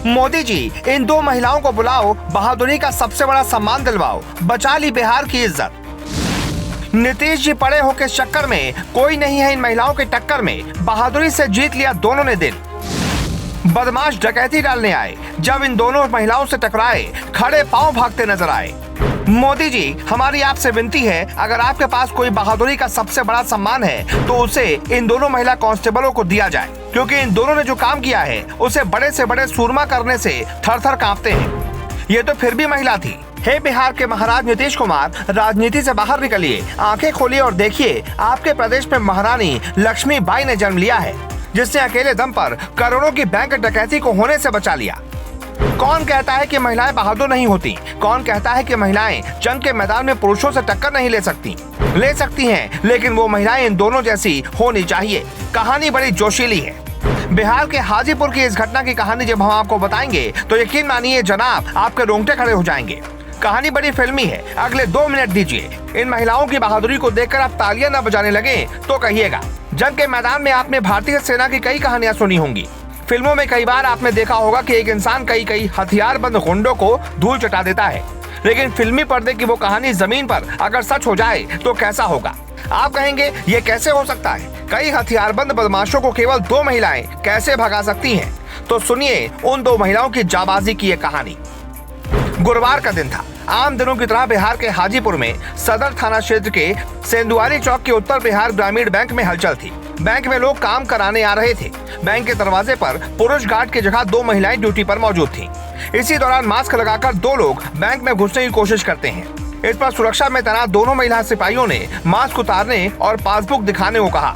मोदी जी, इन दो महिलाओं को बुलाओ, बहादुरी का सबसे बड़ा सम्मान दिलवाओ, बचा ली बिहार की इज्जत। नीतीश जी पड़े हो के चक्कर में, कोई नहीं है इन महिलाओं के टक्कर में, बहादुरी से जीत लिया दोनों ने दिल। बदमाश डकैती डालने आए, जब इन दोनों महिलाओं से टकराए, खड़े पांव भागते नजर आए। मोदी जी, हमारी आपसे विनती है, अगर आपके पास कोई बहादुरी का सबसे बड़ा सम्मान है तो उसे इन दोनों महिला कांस्टेबलों को दिया जाए, क्योंकि इन दोनों ने जो काम किया है उसे बड़े से बड़े सूरमा करने से थर थर कांपते हैं। ये तो फिर भी महिला थी। हे बिहार के महाराज नीतीश कुमार, राजनीति से बाहर निकलिए, आंखें खोलिए और देखिए, आपके प्रदेश में महारानी लक्ष्मीबाई ने जन्म लिया है, जिसने अकेले दम पर करोड़ों की बैंक डकैती को होने से बचा लिया। कौन कहता है कि महिलाएं बहादुर नहीं होती? कौन कहता है कि महिलाएं जंग के मैदान में पुरुषों से टक्कर नहीं ले सकती हैं, लेकिन वो महिलाएं इन दोनों जैसी होनी चाहिए। कहानी बड़ी जोशीली है। बिहार के हाजीपुर की इस घटना की कहानी जब हम आपको बताएंगे तो यकीन मानिए जनाब, आपके रोंगटे खड़े हो जाएंगे। कहानी बड़ी फिल्मी है। अगले 2 मिनट दीजिए। इन महिलाओं की बहादुरी को देखकर आप तालियां न बजाने लगे तो कहिएगा। जंग के मैदान में आपने भारतीय सेना की कई कहानियां सुनी होंगी। फिल्मों में कई बार आपने देखा होगा कि एक इंसान कई हथियारबंद गुंडों को धूल चटा देता है, लेकिन फिल्मी पर्दे की वो कहानी जमीन पर अगर सच हो जाए तो कैसा होगा? आप कहेंगे ये कैसे हो सकता है? कई हथियारबंद बदमाशों को केवल 2 महिलाएं कैसे भगा सकती हैं? तो सुनिए उन 2 महिलाओं की जाबाजी की ये कहानी। गुरुवार का दिन था। आम दिनों की तरह बिहार के हाजीपुर में सदर थाना क्षेत्र के सेंदुआरी चौक के उत्तर बिहार ग्रामीण बैंक में हलचल थी। बैंक में लोग काम कराने आ रहे थे। बैंक के दरवाजे पर पुरुष गार्ड की जगह 2 महिलाएं ड्यूटी पर मौजूद थीं। इसी दौरान मास्क लगाकर 2 लोग बैंक में घुसने की कोशिश करते हैं। इस पर सुरक्षा में तैनात दोनों महिला सिपाहियों ने मास्क उतारने और पासबुक दिखाने को कहा।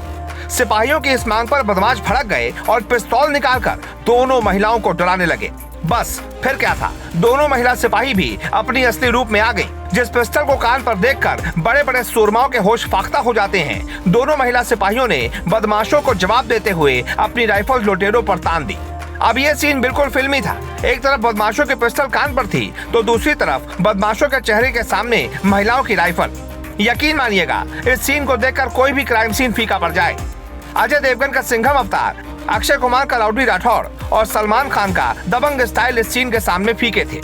सिपाहियों की इस मांग पर बदमाश भड़क गए और पिस्तौल निकालकर दोनों महिलाओं को डराने लगे। बस फिर क्या था, दोनों महिला सिपाही भी अपनी असली रूप में आ गई। जिस पिस्टल को कान पर देखकर बड़े बड़े सूरमाओं के होश फाख्ता हो जाते हैं, दोनों महिला सिपाहियों ने बदमाशों को जवाब देते हुए अपनी राइफल लुटेरों पर तान दी। अब ये सीन बिल्कुल फिल्मी था। एक तरफ बदमाशों की पिस्टल कान पर थी तो दूसरी तरफ बदमाशों के चेहरे के सामने महिलाओं की राइफल। यकीन मानिएगा, इस सीन को देखकर कोई भी क्राइम सीन फीका पड़ जाए। अजय देवगन का सिंघम अवतार, अक्षय कुमार का राउडी राठौड़ और सलमान खान का दबंग स्टाइल इस सीन के सामने फीके थे।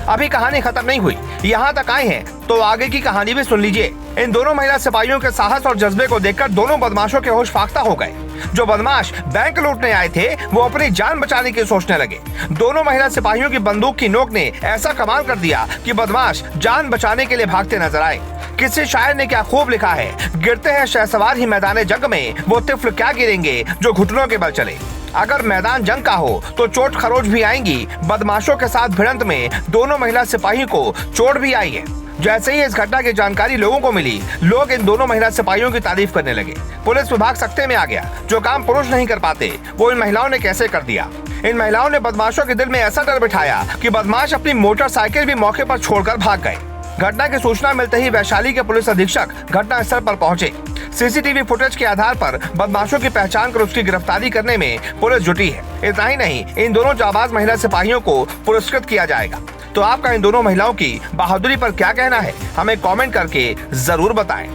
अभी कहानी खत्म नहीं हुई। यहाँ तक आए हैं तो आगे की कहानी भी सुन लीजिए। इन दोनों महिला सिपाहियों के साहस और जज्बे को देखकर दोनों बदमाशों के होश फाख्ता हो गए। जो बदमाश बैंक लूटने आए थे वो अपनी जान बचाने की सोचने लगे। दोनों महिला सिपाहियों की बंदूक की नोक ने ऐसा कमाल कर दिया कि बदमाश जान बचाने के लिए भागते नजर आए। किसी शायर ने क्या खूब लिखा है, गिरते हैं शहसवार ही मैदान जंग में, वो तिफल क्या गिरेंगे जो घुटनों के बल चले। अगर मैदान जंग का हो तो चोट खरोच भी आएंगी। बदमाशों के साथ भिड़ंत में दोनों महिला सिपाही को चोट भी आई है। जैसे ही इस घटना की जानकारी लोगों को मिली, लोग इन दोनों महिला सिपाहियों की तारीफ करने लगे। पुलिस विभाग सख्ते में आ गया। जो काम पुरुष नहीं कर पाते वो इन महिलाओं ने कैसे कर दिया। इन महिलाओं ने बदमाशों के दिल में ऐसा डर बिठाया कि बदमाश अपनी मोटरसाइकिल भी मौके पर छोड़कर भाग गए। घटना की सूचना मिलते ही वैशाली के पुलिस अधीक्षक घटनास्थल पर पहुंचे। सीसीटीवी फुटेज के आधार पर बदमाशों की पहचान कर उसकी गिरफ्तारी करने में पुलिस जुटी है। इतना ही नहीं, इन दोनों जाबाज महिला सिपाहियों को पुरस्कृत किया जाएगा। तो आपका इन दोनों महिलाओं की बहादुरी पर क्या कहना है, हमें कमेंट करके जरूर बताएं।